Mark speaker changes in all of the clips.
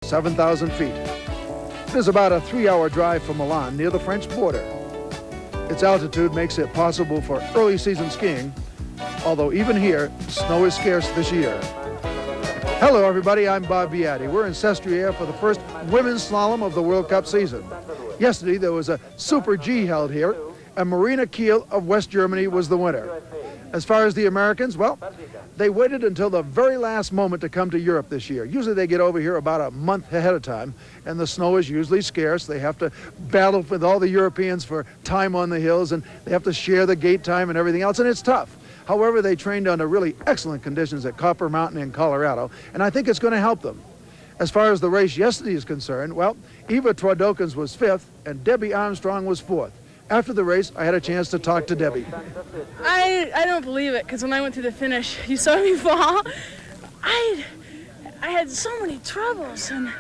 Speaker 1: 7,000 feet. It is about a 3-hour drive from Milan near the French border. Its altitude makes it possible for early season skiing, although even here, snow is scarce this year. Hello everybody, I'm Bob Beatty. We're in Sestriere for the first women's slalom of the World Cup season. Yesterday there was a Super G held here, and Marina Kiel of West Germany was the winner. As far as the Americans, well, they waited until the very last moment to come to Europe this year. Usually they get over here about a month ahead of time, and the snow is usually scarce. They have to battle with all the Europeans for time on the hills, and they have to share the gate time and everything else, and it's tough. However, they trained under really excellent conditions at Copper Mountain in Colorado, and I think it's going to help them. As far as the race yesterday is concerned, well, Eva Twardokens was 5th, and Debbie Armstrong was 4th. After the race, I had a chance to talk to Debbie.
Speaker 2: I don't believe it, because when I went through the finish, you saw me fall. I had so many troubles, and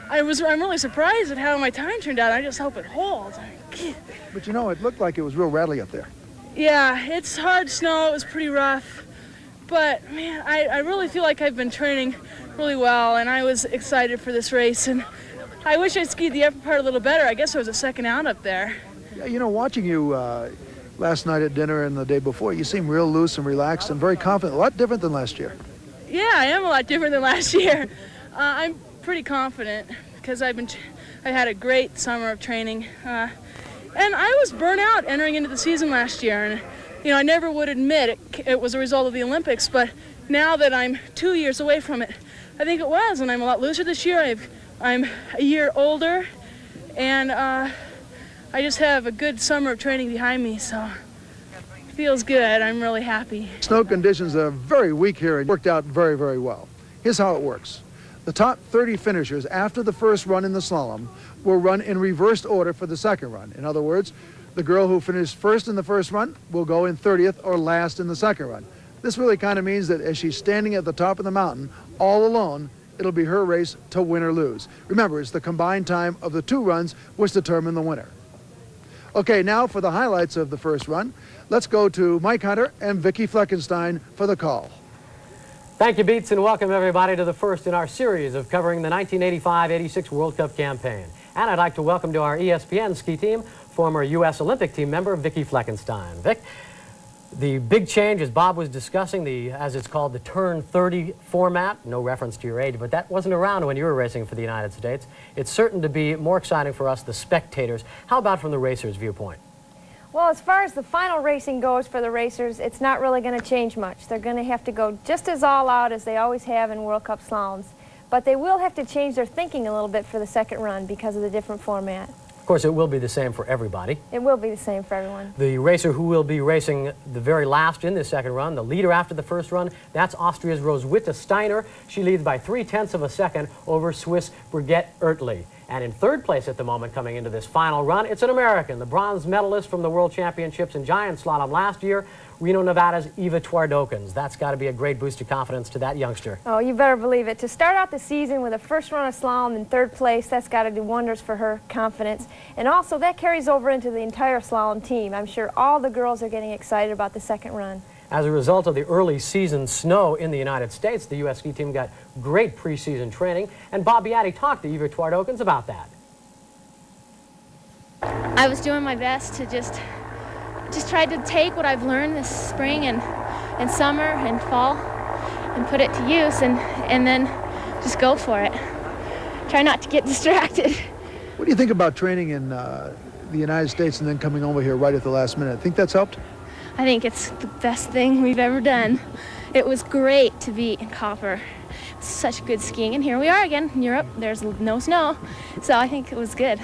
Speaker 2: I'm really surprised at how my time turned out. I just hope it holds.
Speaker 1: But you know, it looked like it was real rattly up there.
Speaker 2: Yeah, it's hard snow. It was pretty rough. But, man, I really feel like I've been training really well, and I was excited for this race. And I wish I skied the upper part a little better. I guess I was a second out up there.
Speaker 1: Yeah, you know, watching you last night at dinner and the day before, you seem real loose and relaxed and very confident. A lot different than last year.
Speaker 2: Yeah, I am a lot different than last year. I'm pretty confident because I had a great summer of training. And I was burnt out entering into the season last year, and you know, I never would admit it was a result of the Olympics, but now that I'm 2 years away from it, I think it was, and I'm a lot looser this year. I'm a year older, and I just have a good summer of training behind me, so it feels good. I'm really happy.
Speaker 1: Snow conditions are very weak here and worked out very, very well. Here's how it works. The top 30 finishers after the first run in the slalom will run in reversed order for the second run. In other words, the girl who finished first in the first run will go in 30th or last in the second run. This really kind of means that as she's standing at the top of the mountain, all alone, it'll be her race to win or lose. Remember, it's the combined time of the 2 runs which determine the winner. Okay, now for the highlights of the first run, let's go to Mike Hunter and Vicki Fleckenstein for the call.
Speaker 3: Thank you, Beats, and welcome everybody to the first in our series of covering the 1985-86 World Cup campaign. And I'd like to welcome to our ESPN ski team former U.S. Olympic team member Vicki Fleckenstein. Vic, the big change, as Bob was discussing, as it's called, the Turn 30 format, no reference to your age, but that wasn't around when you were racing for the United States. It's certain to be more exciting for us, the spectators. How about from the racers' viewpoint?
Speaker 4: Well, as far as the final racing goes for the racers, it's not really going to change much. They're going to have to go just as all out as they always have in World Cup slaloms. But they will have to change their thinking a little bit for the second run because of the different format.
Speaker 3: Of course, it will be the same for everybody.
Speaker 4: It will be the same for everyone.
Speaker 3: The racer who will be racing the very last in this second run, the leader after the first run, that's Austria's Roswitha Steiner. She leads by 0.3 of a second over Swiss Brigitte Oertli. And in third place at the moment coming into this final run, it's an American, the bronze medalist from the World Championships in Giant Slalom last year, Reno, Nevada's Eva Twardokens. That's got to be a great boost of confidence to that youngster.
Speaker 4: Oh, you better believe it. To start out the season with a first run of slalom in third place, that's got to do wonders for her confidence. And also, that carries over into the entire slalom team. I'm sure all the girls are getting excited about the second run.
Speaker 3: As a result of the early season snow in the United States, the U.S. ski team got great preseason training, and Bob Beatty talked to Eva Twardokens about that.
Speaker 5: I was doing my best to just try to take what I've learned this spring and summer and fall and put it to use and then just go for it. Try not to get distracted.
Speaker 1: What do you think about training in the United States and then coming over here right at the last minute? Think that's helped?
Speaker 5: I think it's the best thing we've ever done. It was great to be in Copper. Such good skiing, and here we are again in Europe. There's no snow, so I think it was good.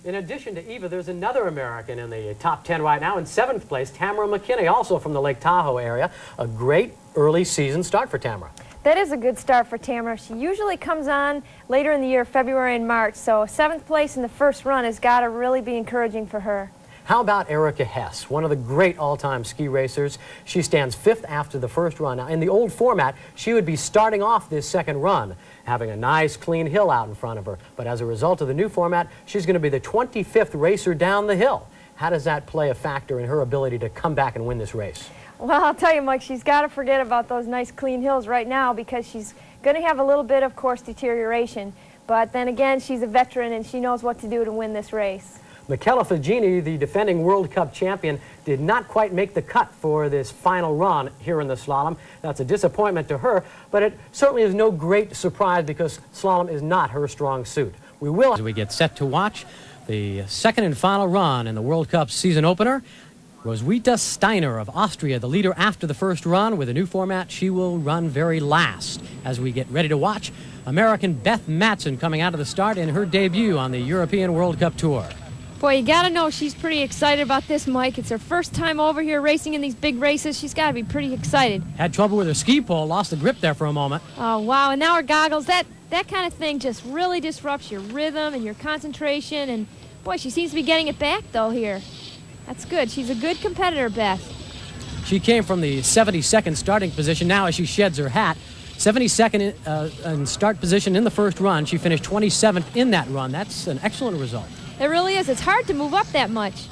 Speaker 3: In addition to Eva, there's another American in the top 10 right now. In 7th place, Tamara McKinney, also from the Lake Tahoe area. A great early season start for Tamara.
Speaker 4: That is a good start for Tamara. She usually comes on later in the year, February and March, so 7th place in the first run has got to really be encouraging for her.
Speaker 3: How about Erica Hess, one of the great all-time ski racers? She stands 5th after the first run. Now, in the old format, she would be starting off this second run, having a nice, clean hill out in front of her. But as a result of the new format, she's going to be the 25th racer down the hill. How does that play a factor in her ability to come back and win this race?
Speaker 4: Well, I'll tell you, Mike, she's got to forget about those nice, clean hills right now because she's Going to have a little bit of course deterioration, but then again, she's a veteran and she knows what to do to win this race.
Speaker 3: Michela Fagini, the defending World Cup champion, did not quite make the cut for this final run here in the slalom. That's a disappointment to her, but it certainly is no great surprise because slalom is not her strong suit. We will, as we get set to watch the second and final run in the World Cup season opener. Roswitha Steiner of Austria, the leader after the first run. With a new format, she will run very last. As we get ready to watch, American Beth Matson coming out of the start in her debut on the European World Cup Tour.
Speaker 4: Boy, you got to know she's pretty excited about this, Mike. It's her first time over here racing in these big races. She's got to be pretty excited.
Speaker 3: Had trouble with her ski pole, lost the grip there for a moment.
Speaker 4: Oh, wow, and now her goggles. That kind of thing just really disrupts your rhythm and your concentration, and boy, she seems to be getting it back, though, here. That's good. She's a good competitor, Beth.
Speaker 3: She came from the 72nd starting position. Now, as she sheds her hat, 72nd in start position in the first run. She finished 27th in that run. That's an excellent result.
Speaker 4: It really is. It's hard to move up that much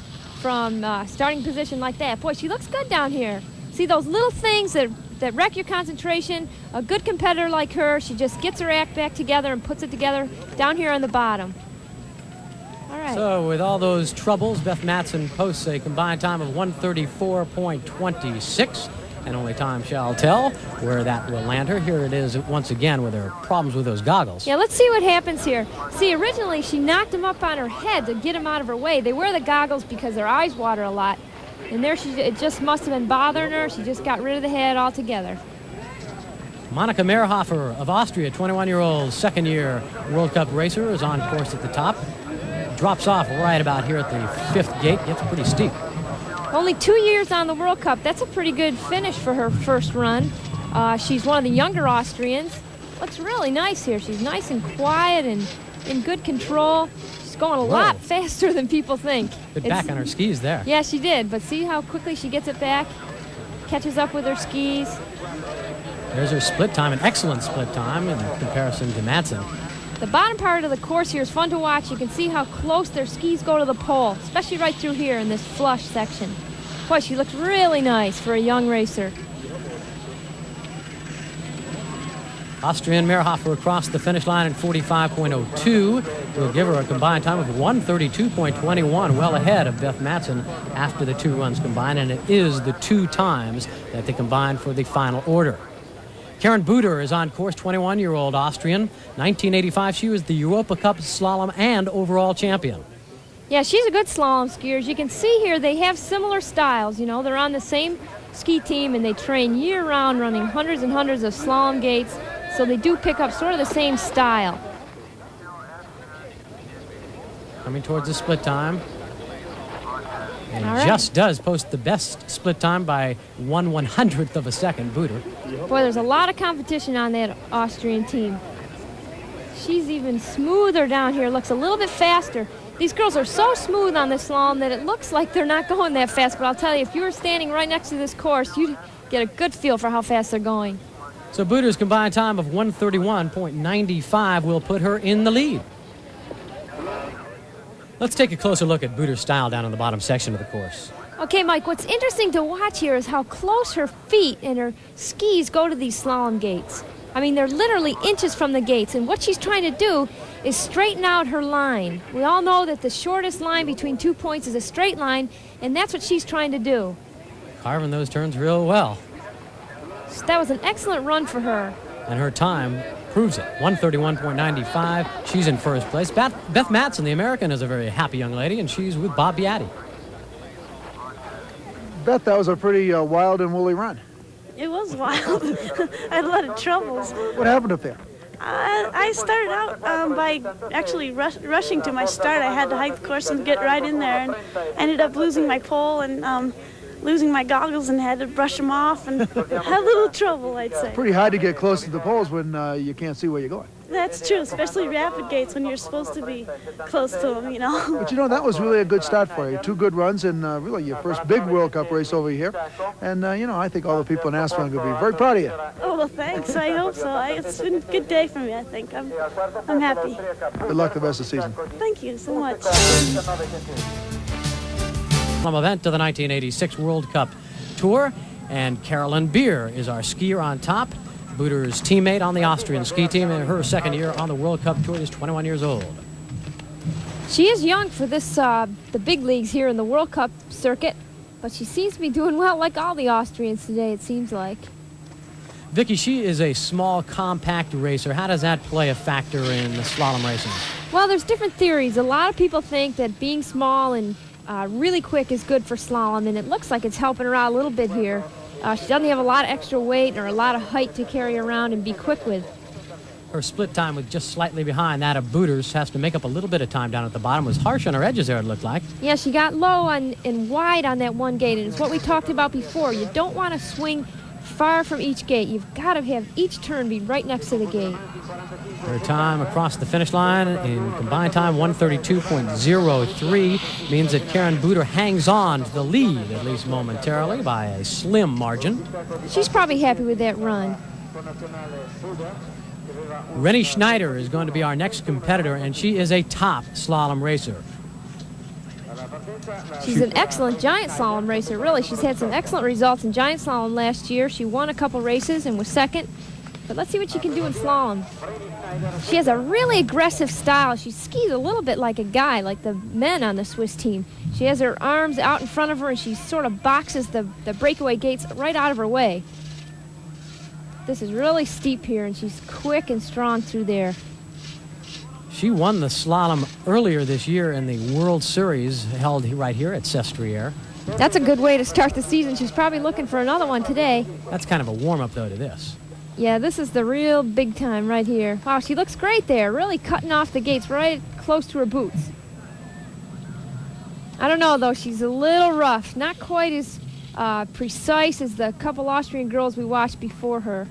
Speaker 4: from starting position like that. Boy, she looks good down here. See those little things that wreck your concentration? A good competitor like her, she just gets her act back together and puts it together down here on the bottom. All right.
Speaker 3: So with all those troubles, Beth Matson posts a combined time of 1:34.26, and only time shall tell where that will land her. Here it is once again with her problems with those goggles.
Speaker 4: Yeah, let's see what happens here. See, originally she knocked them up on her head to get them out of her way. They wear the goggles because their eyes water a lot, and there it just must have been bothering her. She just got rid of the head altogether.
Speaker 3: Monika Mehrhofer of Austria, 21-year-old second-year World Cup racer, is on course at the top. Drops off right about here at the 5th gate. Gets pretty steep.
Speaker 4: Only 2 years on the World Cup. That's a pretty good finish for her first run. She's one of the younger Austrians. Looks really nice here. She's nice and quiet and in good control. She's going a lot faster than people think.
Speaker 3: Bit back on her skis there.
Speaker 4: Yeah, she did. But see how quickly she gets it back? Catches up with her skis.
Speaker 3: There's her split time, an excellent split time in comparison to Matson.
Speaker 4: The bottom part of the course here is fun to watch. You can see how close their skis go to the pole, especially right through here in this flush section. Boy, she looks really nice for a young racer.
Speaker 3: Austrian Mehrhofer across the finish line in 45.02. Will give her a combined time of 1:32.21, well ahead of Beth Matson after the two runs combined, and it is the two times that they combined for the final order. Karen Buder is on course, 21-year-old Austrian. 1985, she was the Europa Cup slalom and overall champion.
Speaker 4: Yeah, she's a good slalom skier. As you can see here, they have similar styles. You know, they're on the same ski team, and they train year-round running hundreds and hundreds of slalom gates, so they do pick up sort of the same style.
Speaker 3: Coming towards the split time. And
Speaker 4: All right.
Speaker 3: just does post the best split time by 1/100th of a second, Buder.
Speaker 4: Boy, there's a lot of competition on that Austrian team. She's even smoother down here, looks a little bit faster. These girls are so smooth on this slalom that it looks like they're not going that fast, but I'll tell you, if you were standing right next to this course, you'd get a good feel for how fast they're going.
Speaker 3: So Buder's combined time of 1:31.95 will put her in the lead. Let's take a closer look at Buder's style down in the bottom section of the course.
Speaker 4: Okay, Mike, what's interesting to watch here is how close her feet and her skis go to these slalom gates. I mean, they're literally inches from the gates, and what she's trying to do is straighten out her line. We all know that the shortest line between 2 points is a straight line, and that's what she's trying to do.
Speaker 3: Carving those turns real well.
Speaker 4: So that was an excellent run for her.
Speaker 3: And her time proves it. 1:31.95. She's in first place. Beth Matson, the American, is a very happy young lady, and she's with Bob Beatty.
Speaker 1: Beth, that was a pretty wild and woolly run.
Speaker 6: It was wild. I had a lot of troubles.
Speaker 1: What happened up there?
Speaker 6: I started out by actually rushing to my start. I had to hike the course and get right in there, and ended up losing my pole and losing my goggles and had to brush them off and had a little trouble, I'd say.
Speaker 1: Pretty hard to get close to the poles when you can't see where you're going.
Speaker 6: That's true, especially rapid gates when you're supposed to be close to them, you know.
Speaker 1: But you know, that was really a good start for you. 2 good runs and really your first big World Cup race over here. And, you know, I think all the people in Aspen are going to be very proud of you.
Speaker 6: Oh, well, thanks. I hope so. It's been a good day for me, I think. I'm happy.
Speaker 1: Good luck the rest of the season.
Speaker 6: Thank you so much.
Speaker 3: From event to the 1986 World Cup Tour, and Carolyn Beer is our skier on top. Buder's teammate on the Austrian ski team in her second year on the World Cup Tour. Is 21 years old.
Speaker 4: She is young for this, the big leagues here in the World Cup circuit, but she seems to be doing well like all the Austrians today, it seems like.
Speaker 3: Vicki, she is a small, compact racer. How does that play a factor in the slalom racing?
Speaker 4: Well, there's different theories. A lot of people think that being small and really quick is good for slalom, and it looks like it's helping her out a little bit here. She doesn't have a lot of extra weight or a lot of height to carry around and be quick with.
Speaker 3: Her split time was just slightly behind that of Buder's. Has to make up a little bit of time down at the bottom. Was harsh on her edges there, it looked like.
Speaker 4: Yeah, she got low and wide on that one gate, and it's what we talked about before. You don't want to swing far from each gate. You've got to have each turn be right next to the gate.
Speaker 3: Her time across the finish line in combined time, 132.03, means that Karen Buder hangs on to the lead, at least momentarily, by a slim margin.
Speaker 4: She's probably happy with that run.
Speaker 3: Rennie Schneider is going to be our next competitor, and she is a top slalom racer.
Speaker 4: She's an excellent giant slalom racer, really. She's had some excellent results in giant slalom last year. She won a couple races and was second. But let's see what she can do in slalom. She has a really aggressive style. She skis a little bit like a guy, like the men on the Swiss team. She has her arms out in front of her, and she sort of boxes the breakaway gates right out of her way. This is really steep here, and she's quick and strong through there.
Speaker 3: She won the slalom earlier this year in the World Series held right here at Sestriere.
Speaker 4: That's a good way to start the season. She's probably looking for another one today.
Speaker 3: That's kind of a warm-up, though, to this.
Speaker 4: Yeah, this is the real big time right here. Wow, she looks great there, really cutting off the gates right close to her boots. I don't know, though. She's a little rough, not quite as precise as the couple Austrian girls we watched before her.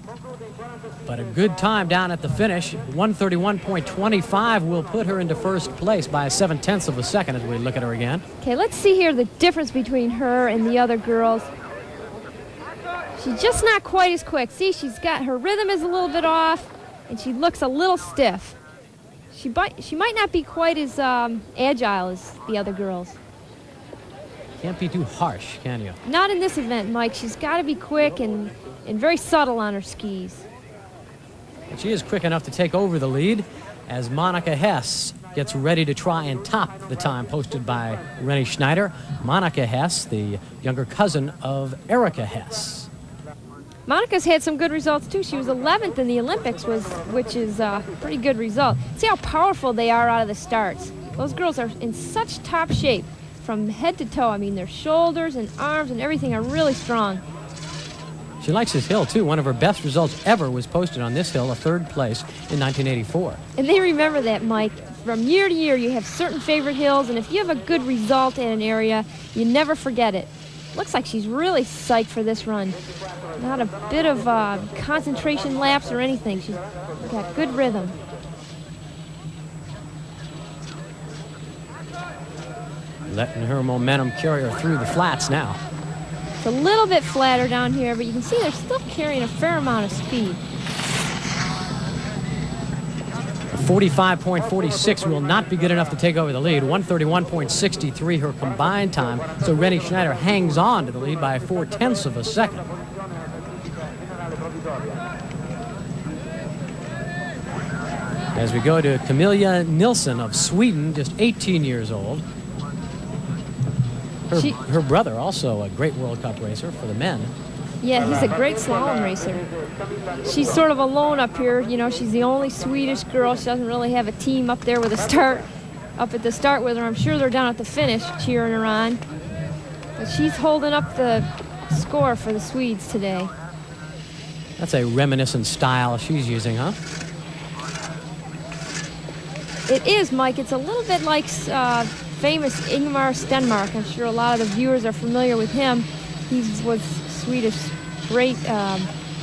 Speaker 3: But a good time down at the finish. 131.25 will put her into first place by 7/10 of a second as we look at her again.
Speaker 4: Okay, let's see here the difference between her and the other girls. She's just not quite as quick. See, she's got her rhythm is a little bit off, and she looks a little stiff. She might not be quite as agile as the other girls.
Speaker 3: Can't be too harsh, can you?
Speaker 4: Not in this event, Mike. She's got to be quick and very subtle on her skis.
Speaker 3: But she is quick enough to take over the lead as Monica Hess gets ready to try and top the time posted by Rennie Schneider. Monica Hess, the younger cousin of Erika Hess.
Speaker 4: Monica's had some good results, too. She was 11th in the Olympics, which is a pretty good result. See how powerful they are out of the starts. Those girls are in such top shape from head to toe. I mean, their shoulders and arms and everything are really strong.
Speaker 3: She likes this hill, too. One of her best results ever was posted on this hill, a third place in 1984.
Speaker 4: And they remember that, Mike. From year to year, you have certain favorite hills, and if you have a good result in an area, you never forget it. Looks like she's really psyched for this run. Not a bit of concentration lapse or anything. She's got good rhythm.
Speaker 3: Letting her momentum carry her through the flats now.
Speaker 4: It's a little bit flatter down here, but you can see they're still carrying a fair amount of speed.
Speaker 3: 45.46 will not be good enough to take over the lead. 131.63 her combined time. So Rennie Schneider hangs on to the lead by 4/10 of a second. As we go to Camilla Nilsson of Sweden, just 18 years old. Her brother, also a great World Cup racer for the men.
Speaker 4: Yeah, he's a great slalom racer. She's sort of alone up here. You know, she's the only Swedish girl. She doesn't really have a team up there with a start, up at the start with her. I'm sure they're down at the finish cheering her on. But she's holding up the score for the Swedes today.
Speaker 3: That's a reminiscent style she's using, huh?
Speaker 4: It is, Mike. It's a little bit like famous Ingmar Stenmark. I'm sure a lot of the viewers are familiar with him. He was Swedish great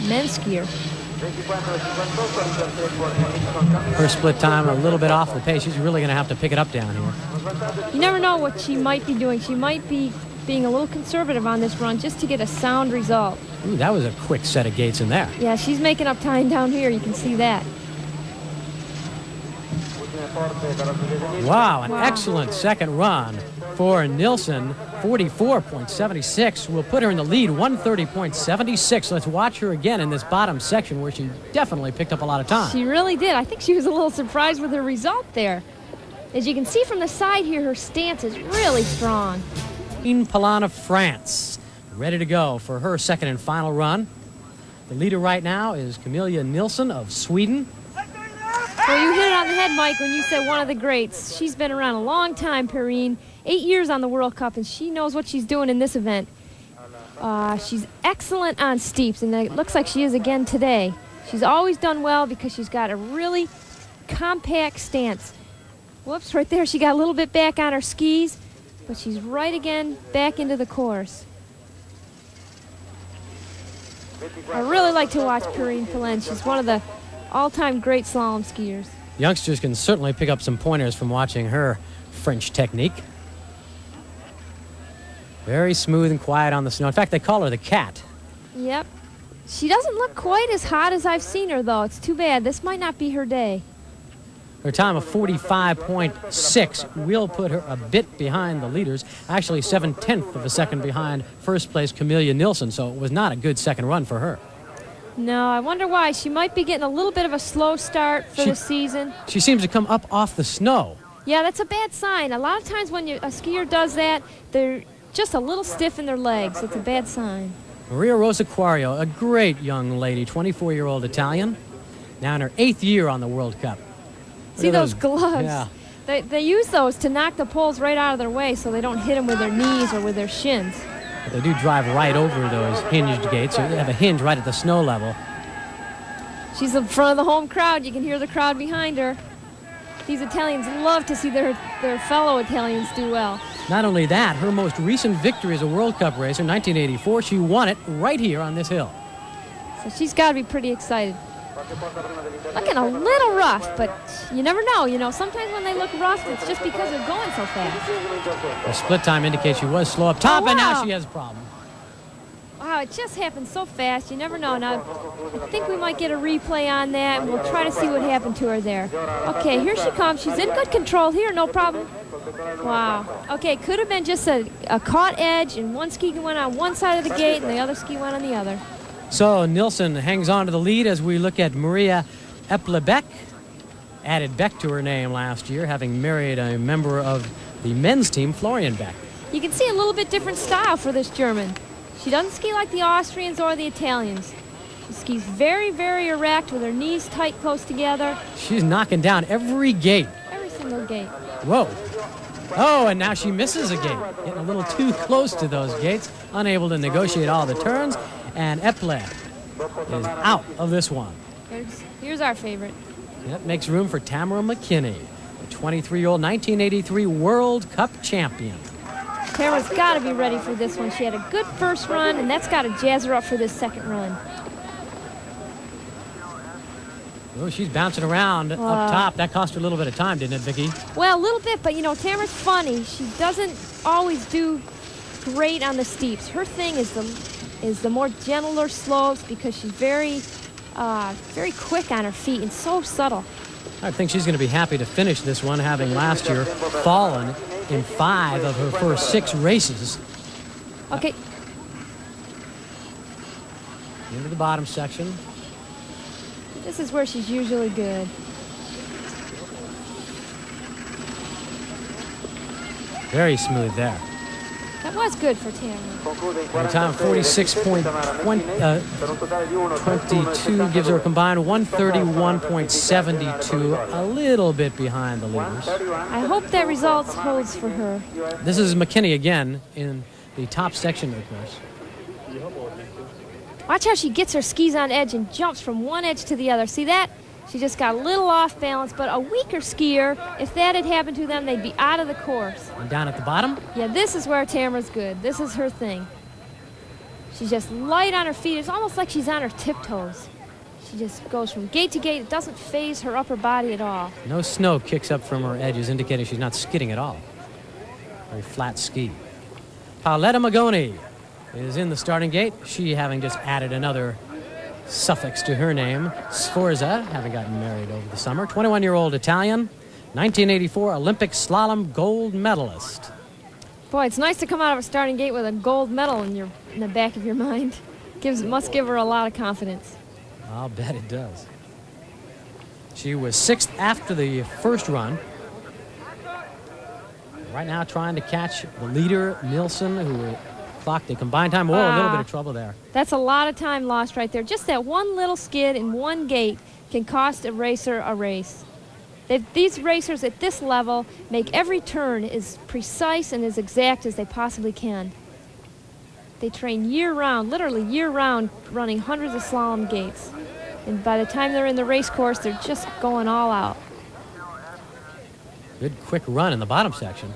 Speaker 4: men's skier.
Speaker 3: Her split time a little bit off the pace. She's really going to have to pick it up down here.
Speaker 4: You never know what she might be doing. She might be being a little conservative on this run just to get a sound result.
Speaker 3: Ooh, that was a quick set of gates in there.
Speaker 4: Yeah, she's making up time down here. You can see that.
Speaker 3: Wow, an excellent second run for Nilsson. 44.76 will put her in the lead, 130.76. Let's watch her again in this bottom section where she definitely picked up a lot of time.
Speaker 4: She really did. I think she was a little surprised with her result there. As you can see from the side here, her stance is really strong.
Speaker 3: Palan of France, ready to go for her second and final run. The leader right now is Camilla Nilsson of Sweden.
Speaker 4: Well, you hit it on the head, Mike, when you said one of the greats. She's been around a long time, Perrine. 8 years on the World Cup, and she knows what she's doing in this event. She's excellent on steeps, and it looks like she is again today. She's always done well because she's got a really compact stance. Whoops, right there, she got a little bit back on her skis, but she's right again back into the course. I really like to watch Perrine Palan. She's one of the all-time great slalom skiers.
Speaker 3: Youngsters can certainly pick up some pointers from watching her French technique. Very smooth and quiet on the snow. In fact, they call her the cat.
Speaker 4: Yep. She doesn't look quite as hot as I've seen her, though. It's too bad. This might not be her day.
Speaker 3: Her time of 45.6 will put her a bit behind the leaders. Actually, 7/10 of a second behind first place Camilla Nilsson, so it was not a good second run for her.
Speaker 4: No, I wonder why. She might be getting a little bit of a slow start for the season.
Speaker 3: She seems to come up off the snow.
Speaker 4: Yeah, that's a bad sign. A lot of times when a skier does that, they're just a little stiff in their legs. It's a bad sign.
Speaker 3: Maria Rosa Quario, a great young lady, 24-year-old Italian, now in her 8th year on the World Cup.
Speaker 4: See those gloves?
Speaker 3: Yeah.
Speaker 4: They use those to knock the poles right out of their way so they don't hit them with their knees or with their shins.
Speaker 3: But they do drive right over those hinged gates. So they have a hinge right at the snow level.
Speaker 4: She's in front of the home crowd. You can hear the crowd behind her. These Italians love to see their fellow Italians do well.
Speaker 3: Not only that, her most recent victory as a World Cup racer, 1984, she won it right here on this hill.
Speaker 4: So she's got to be pretty excited. Looking a little rough, but you never know. You know, sometimes when they look rough, it's just because they're going so fast.
Speaker 3: Her split time indicates she was slow up top,
Speaker 4: wow.
Speaker 3: And now she has a problem.
Speaker 4: Wow, it just happened so fast. You never know. Now, I think we might get a replay on that, and we'll try to see what happened to her there. Okay, here she comes. She's in good control here, no problem. Wow. Okay, could have been just a caught edge, and one ski went on one side of the gate, and the other ski went on the other.
Speaker 3: So Nilsson hangs on to the lead as we look at Maria Eplebeck. Added Beck to her name last year, having married a member of the men's team, Florian Beck.
Speaker 4: You can see a little bit different style for this German. She doesn't ski like the Austrians or the Italians. She skis very, very erect with her knees tight, close together.
Speaker 3: She's knocking down every gate.
Speaker 4: Every single gate.
Speaker 3: Whoa. Oh, and now she misses a gate. Getting a little too close to those gates, unable to negotiate all the turns. And Eple is out of this one.
Speaker 4: Here's our favorite.
Speaker 3: That makes room for Tamara McKinney, the 23-year-old 1983 World Cup champion.
Speaker 4: Tamara's got to be ready for this one. She had a good first run, and that's got to jazz her up for this second run.
Speaker 3: Oh, she's bouncing around up top. That cost her a little bit of time, didn't it, Vicki?
Speaker 4: Well, a little bit, but, you know, Tamara's funny. She doesn't always do great on the steeps. Her thing is the more gentler slopes because she's very quick on her feet and so subtle.
Speaker 3: I think she's going to be happy to finish this one, having last year fallen in 5 of her first 6 races.
Speaker 4: Okay.
Speaker 3: Into the bottom section.
Speaker 4: This is where she's usually good.
Speaker 3: Very smooth there.
Speaker 4: That was good for Tamara.
Speaker 3: The time 46.22 gives her a combined 131.72, a little bit behind the leaders.
Speaker 4: I hope that result holds for her.
Speaker 3: This is McKinney again in the top section, of course.
Speaker 4: Watch how she gets her skis on edge and jumps from one edge to the other. See that? She just got a little off balance, but a weaker skier, if that had happened to them, they'd be out of the course.
Speaker 3: And down at the bottom?
Speaker 4: Yeah, this is where Tamara's good. This is her thing. She's just light on her feet. It's almost like she's on her tiptoes. She just goes from gate to gate. It doesn't phase her upper body at all.
Speaker 3: No snow kicks up from her edges, indicating she's not skidding at all. Very flat ski. Pauletta Magoni is in the starting gate. She having just added another suffix to her name, Sforza, having gotten married over the summer. 21-year-old Italian, 1984 Olympic slalom gold medalist.
Speaker 4: Boy, it's nice to come out of a starting gate with a gold medal in the back of your mind. Must give her a lot of confidence.
Speaker 3: I'll bet it does. She was 6th after the first run. Right now trying to catch the leader, Nielsen, who clocked a combined time. Whoa, a little bit of trouble there.
Speaker 4: That's a lot of time lost right there. Just that one little skid in one gate can cost a racer a race. These racers at this level make every turn as precise and as exact as they possibly can. They train year-round, literally year-round, running hundreds of slalom gates. And by the time they're in the race course, they're just going all out.
Speaker 3: Good quick run in the bottom section.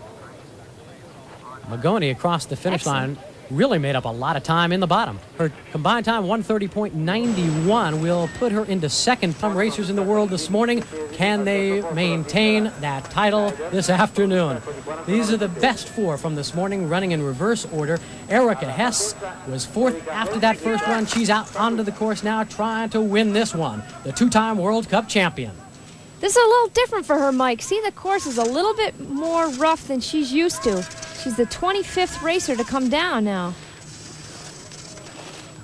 Speaker 3: Magoni across the finish line really made up a lot of time in the bottom. Her combined time, 1:30.91, will put her into second. Some racers in the world this morning. Can they maintain that title this afternoon? These are the best 4 from this morning, running in reverse order. Erica Hess was 4th after that first run. She's out onto the course now trying to win this one, the 2-time World Cup champion.
Speaker 4: This is a little different for her, Mike. See, the course is a little bit more rough than she's used to. She's the 25th racer to come down now.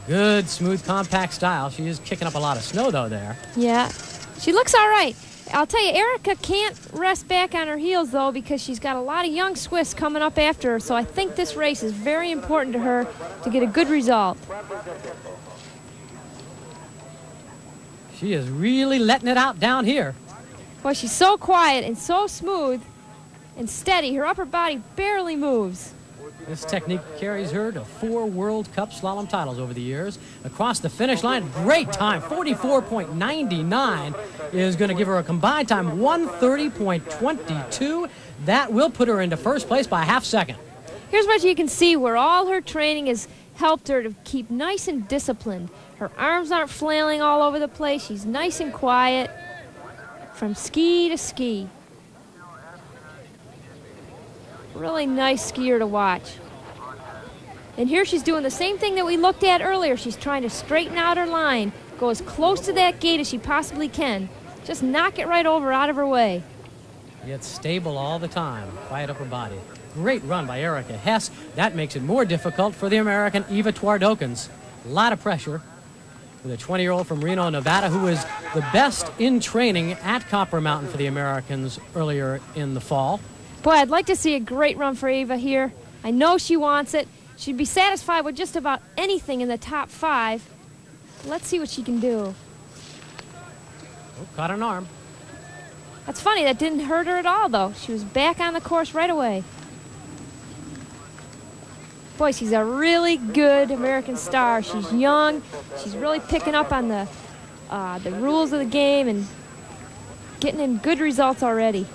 Speaker 3: Good, smooth, compact style. She is kicking up a lot of snow, though, there.
Speaker 4: Yeah, she looks all right. I'll tell you, Erica can't rest back on her heels, though, because she's got a lot of young Swiss coming up after her, so I think this race is very important to her to get a good result.
Speaker 3: She is really letting it out down here.
Speaker 4: Boy, she's so quiet and so smooth and steady. Her upper body barely moves.
Speaker 3: This technique carries her to 4 World Cup slalom titles over the years. Across the finish line, great time, 44.99 is going to give her a combined time, 1:30.22. That will put her into first place by a half second.
Speaker 4: Here's what you can see where all her training has helped her to keep nice and disciplined. Her arms aren't flailing all over the place. She's nice and quiet from ski to ski. Really nice skier to watch. And here she's doing the same thing that we looked at earlier. She's trying to straighten out her line, go as close to that gate as she possibly can. Just knock it right over out of her way.
Speaker 3: Yet stable all the time, quiet upper body. Great run by Erica Hess. That makes it more difficult for the American Eva Twardokens. A lot of pressure for the 20-year-old from Reno, Nevada, who was the best in training at Copper Mountain for the Americans earlier in the fall.
Speaker 4: Boy, I'd like to see a great run for Eva here. I know she wants it. She'd be satisfied with just about anything in the top 5. Let's see what she can do.
Speaker 3: Oh, caught an arm.
Speaker 4: That's funny, that didn't hurt her at all, though. She was back on the course right away. Boy, she's a really good American star. She's young. She's really picking up on the rules of the game and getting in good results already.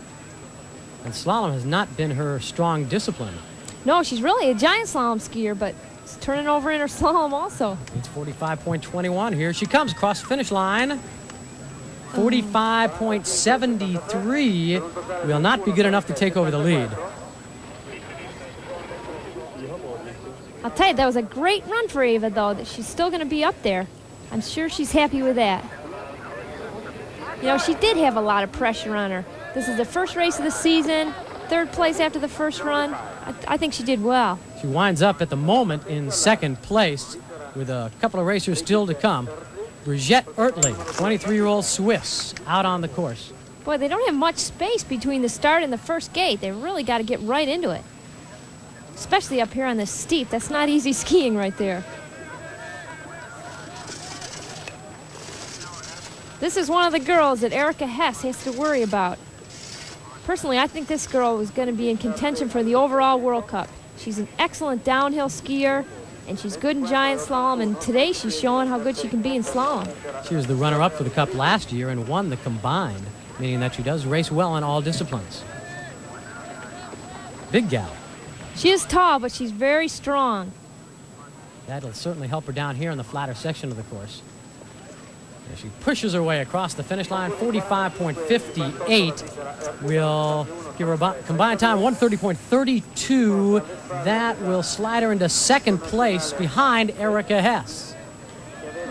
Speaker 3: And slalom has not been her strong discipline.
Speaker 4: No, she's really a giant slalom skier, but it's turning over in her slalom also.
Speaker 3: It's 45.21. Here she comes across the finish line. 45.73 will not be good enough to take over the lead.
Speaker 4: I'll tell you, that was a great run for Eva, though, that she's still going to be up there. I'm sure she's happy with that. You know, she did have a lot of pressure on her. This is the first race of the season, 3rd place after the first run. I think she did well.
Speaker 3: She winds up at the moment in 2nd place with a couple of racers still to come. Brigitte Oertling, 23-year-old Swiss, out on the course.
Speaker 4: Boy, they don't have much space between the start and the first gate. They really got to get right into it. Especially up here on this steep. That's not easy skiing right there. This is one of the girls that Erica Hess has to worry about. Personally, I think this girl was going to be in contention for the overall World Cup. She's an excellent downhill skier, and she's good in giant slalom, and today she's showing how good she can be in slalom.
Speaker 3: She was the runner-up for the Cup last year and won the combined, meaning that she does race well in all disciplines. Big gal.
Speaker 4: She is tall, but she's very strong.
Speaker 3: That'll certainly help her down here in the flatter section of the course. As she pushes her way across the finish line, 45.58 will give her a combined time, 1:30.32. That will slide her into 2nd place behind Erica Hess.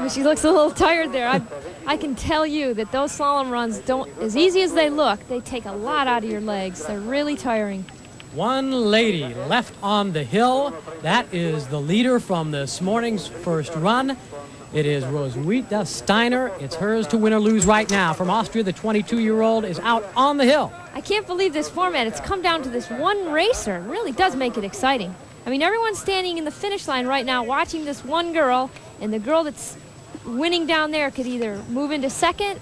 Speaker 4: She looks a little tired there. I can tell you that those slalom runs don't, as easy as they look, they take a lot out of your legs. They're really tiring.
Speaker 3: One lady left on the hill. That is the leader from this morning's first run. It is Roswitha Steiner. It's hers to win or lose right now. From Austria, the 22-year-old is out on the hill.
Speaker 4: I can't believe this format. It's come down to this one racer. It really does make it exciting. I mean, everyone's standing in the finish line right now watching this one girl, and the girl that's winning down there could either move into second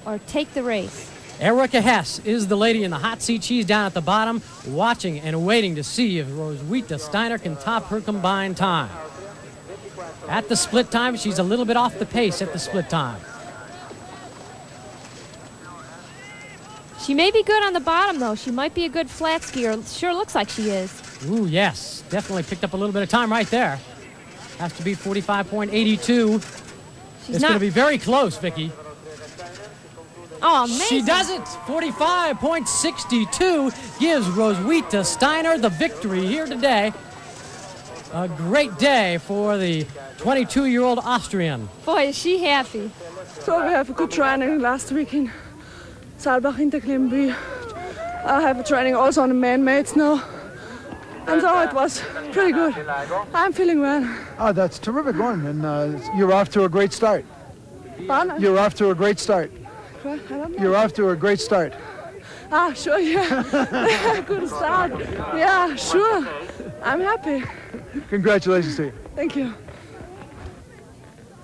Speaker 4: or take the race.
Speaker 3: Erika Hess is the lady in the hot seat. She's down at the bottom watching and waiting to see if Roswitha Steiner can top her combined time. At the split time, she's a little bit off the pace at the split time.
Speaker 4: She may be good on the bottom, though. She might be a good flat skier. Sure looks like she is.
Speaker 3: Ooh, yes. Definitely picked up a little bit of time right there. Has to be 45.82. It's going to be very close, Vicki.
Speaker 4: Oh, amazing.
Speaker 3: She does it. 45.62 gives Roswitha Steiner the victory here today. A great day for the 22-year-old Austrian.
Speaker 4: Boy, is she happy.
Speaker 2: So we have a good training last week in Saalbach Hinterklimby. I have a training also on the man-made snow. And so it was pretty good. I'm feeling well.
Speaker 1: Oh, that's terrific one, and you're off to a great start.
Speaker 2: Pardon?
Speaker 1: You're off to a great start.
Speaker 2: I don't know.
Speaker 1: You're off to a great start.
Speaker 2: Ah, sure, yeah. Good start. Yeah, sure. I'm happy.
Speaker 1: Congratulations to you.
Speaker 2: Thank you.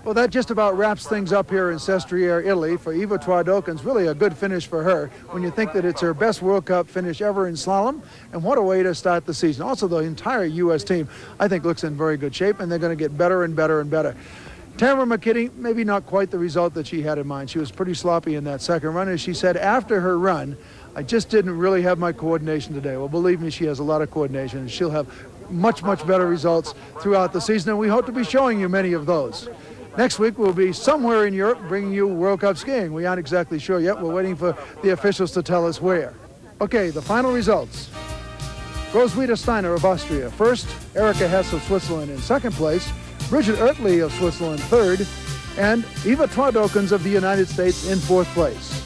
Speaker 1: Well, that just about wraps things up here in Sestriere, Italy. For Eva Twadokens, really a good finish for her when you think that it's her best World Cup finish ever in slalom. And what a way to start the season. Also, the entire U.S. team, I think, looks in very good shape, and they're going to get better and better and better. Tamara McKinney, maybe not quite the result that she had in mind. She was pretty sloppy in that second run. As she said, after her run, I just didn't really have my coordination today. Well, believe me, she has a lot of coordination, and she'll have much, much better results throughout the season, and we hope to be showing you many of those. Next week, we'll be somewhere in Europe bringing you World Cup skiing. We aren't exactly sure yet. We're waiting for the officials to tell us where. Okay, the final results. Roswitha Steiner of Austria, first. Erika Hess of Switzerland in second place. Bridget Oertli of Switzerland, third. And Eva Twadokens of the United States in fourth place.